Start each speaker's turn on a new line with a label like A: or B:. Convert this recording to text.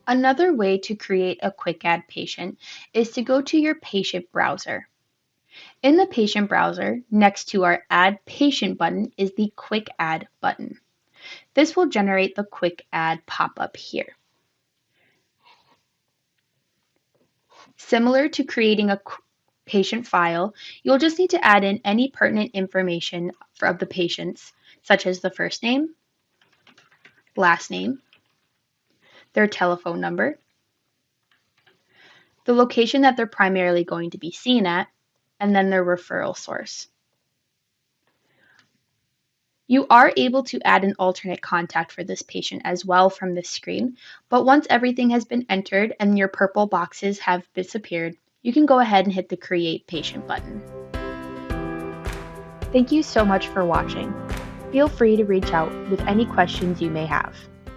A: Another way to create a QuickAdd patient is to go to your patient browser. In the patient browser, next to our Add Patient button is the QuickAdd button. This will generate the QuickAdd pop-up here. Similar to creating a patient file, you'll just need to add in any pertinent information of the patients, such as the first name, last name, their telephone number, the location that they're primarily going to be seen at, and then their referral source. You are able to add an alternate contact for this patient as well from this screen, but once everything has been entered and your purple boxes have disappeared, you can go ahead and hit the Create Patient button. Thank you so much for watching. Feel free to reach out with any questions you may have.